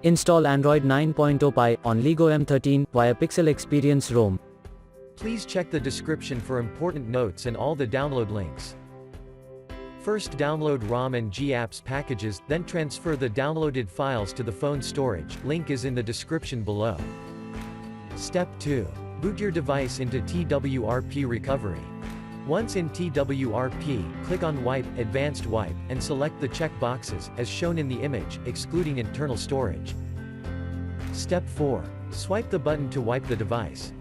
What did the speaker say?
Install Android 9.0 Pie on Leagoo M13 via Pixel Experience ROM. Please check the description for important notes and all the download links. First download ROM and GApps packages, then transfer the downloaded files to the phone storage, link is in the description below. Step 2. Boot your device into TWRP recovery. Once in TWRP, click on Wipe, Advanced Wipe, and select the check boxes, as shown in the image, excluding internal storage. Step 4. Swipe the button to wipe the device.